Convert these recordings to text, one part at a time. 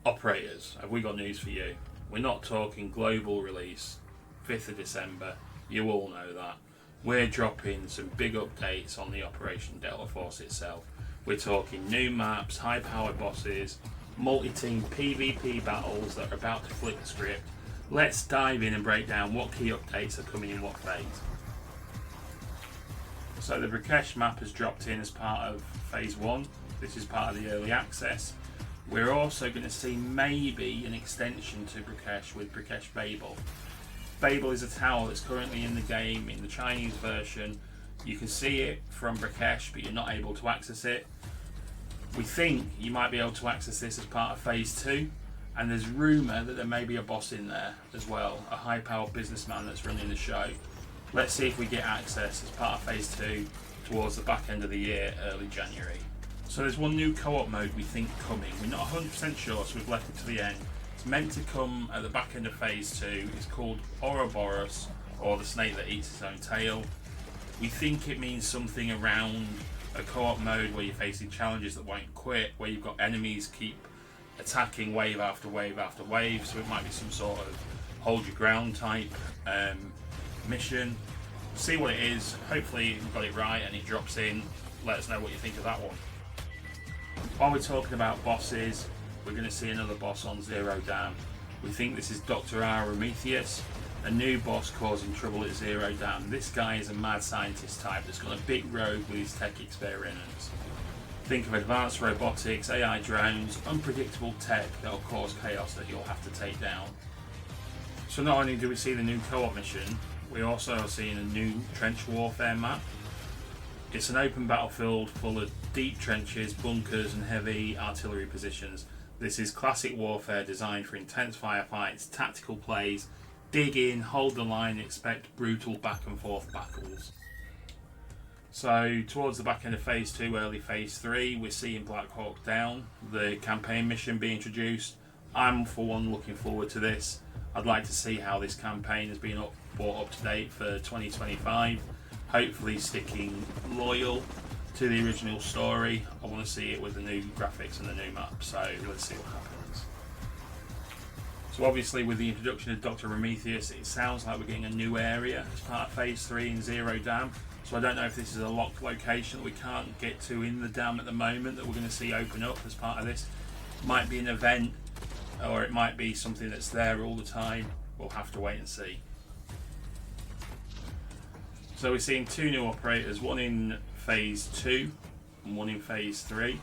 Operators, have we got news for you? We're not talking global release, 5th of December, you all know that. We're dropping some big updates on the Operation Delta Force itself. We're talking new maps, high powered bosses, multi-team PvP battles that are about to flip the script. Let's dive in and break down what key updates are coming in what phase. So the Rakesh map has dropped in as part of phase 1. This is part of the early access. We're also going to see maybe an extension to Rakesh with Bakshi-Babel. Babel is a tower that's currently in the game in the Chinese version. You can see it from Rakesh, but you're not able to access it. We think you might be able to access this as part of phase 2, and there's rumour that there may be a boss in there as well, a high powered businessman that's running the show. Let's see if we get access as part of phase 2 towards the back end of the year, early January. So there's one new co-op mode we think coming. We're not 100% sure, so we've left it to the end. It's meant to come at the back end of phase 2. It's called Ouroboros, or the snake that eats its own tail. We think it means something around a co-op mode where you're facing challenges that won't quit, where you've got enemies keep attacking wave after wave after wave, so it might be some sort of hold your ground type mission. See what it is. Hopefully you've got it right and it drops in. Let us know what you think of that one. While we're talking about bosses, we're going to see another boss on Zero Dam. We think this is Dr. Rometheus, a new boss causing trouble at Zero Dam. This guy is a mad scientist type that's gone a bit rogue with his tech experiments. Think of advanced robotics, AI drones, unpredictable tech that will cause chaos that you'll have to take down. So not only do we see the new co-op mission, we also are seeing a new trench warfare map. It's an open battlefield full of deep trenches, bunkers and heavy artillery positions. This is classic warfare designed for intense firefights, tactical plays, dig in, hold the line, expect brutal back and forth battles. So towards the back end of phase 2, early phase 3, we're seeing Black Hawk Down, the campaign mission be introduced. I'm for one looking forward to this. I'd like to see how this campaign has been brought up to date for 2025. Hopefully sticking loyal to the original story. I want to see it with the new graphics and the new map, so let's see what happens. So obviously with the introduction of Dr. Rometheus, it sounds like we're getting a new area as part of phase 3 in Zero Dam. So I don't know if this is a locked location that we can't get to in the dam at the moment that we're going to see open up as part of this. It might be an event, or it might be something that's there all the time. We'll have to wait and see. So we're seeing 2 new operators, one in phase 2 and one in phase 3.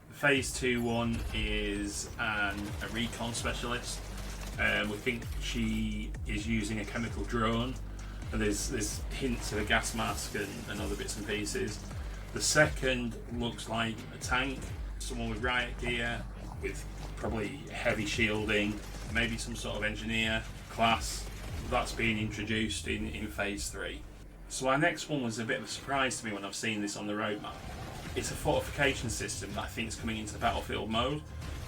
The phase 2 one is a recon specialist. We think she is using a chemical drone, and there's hints of a gas mask and other bits and pieces. The second looks like a tank, someone with riot gear, with probably heavy shielding, maybe some sort of engineer class. That's being introduced in phase 3. So our next one was a bit of a surprise to me when I've seen this on the roadmap. It's a fortification system that I think is coming into the battlefield mode.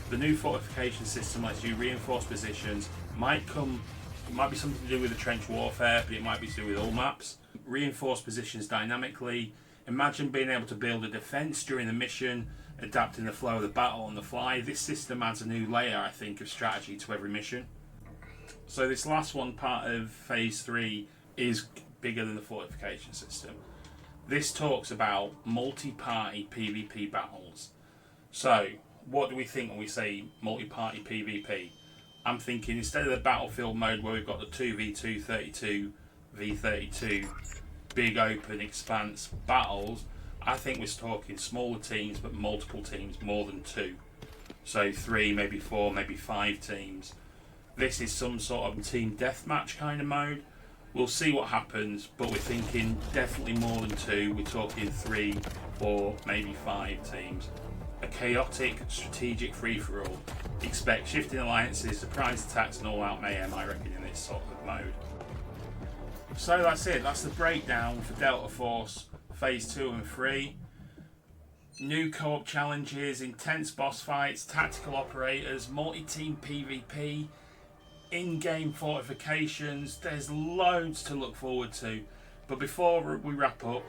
The new fortification system lets you reinforce positions. It might be something to do with the trench warfare, but it might be to do with all maps. Reinforce positions dynamically. Imagine being able to build a defense during the mission, adapting the flow of the battle on the fly. This system adds a new layer, I think, of strategy to every mission. So this last one, part of phase 3, is bigger than the fortification system. This talks about multi-party PvP battles. So what do we think when we say multi-party PvP? I'm thinking instead of the battlefield mode where we've got the 2v2, 32v32 big open expanse battles, I think we're talking smaller teams but multiple teams, more than 2. So 3, maybe 4, maybe 5 teams. This is some sort of team deathmatch kind of mode. We'll see what happens, but we're thinking definitely more than 2. We're talking 3, 4, maybe 5 teams. A chaotic, strategic free-for-all. Expect shifting alliances, surprise attacks and all-out mayhem, I reckon, in this sort of mode. So that's it. That's the breakdown for Delta Force Phase 2 and 3. New co-op challenges, intense boss fights, tactical operators, multi-team PvP, in-game fortifications. There's loads to look forward to. But before we wrap up,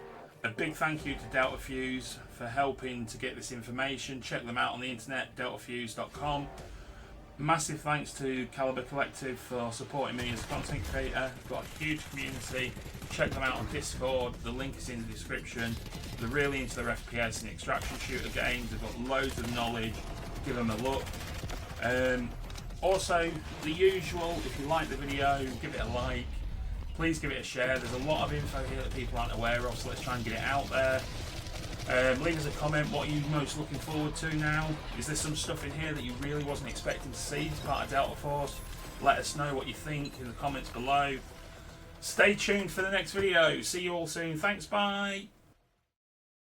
a big thank you to Delta Fuse for helping to get this information. Check them out on the internet, deltafuse.com. Massive thanks to Calibre Collective for supporting me as a content creator. I've got a huge community. Check them out on Discord. The link is in the description. They're really into their FPS and extraction shooter games. They've got loads of knowledge. Give them a look. Also, the usual, if you like the video, give it a like. Please give it a share. There's a lot of info here that people aren't aware of, so let's try and get it out there. Leave us a comment. What are you most looking forward to now? Is there some stuff in here that you really wasn't expecting to see as part of Delta Force? Let us know what you think in the comments below. Stay tuned for the next video. See you all soon. Thanks, bye.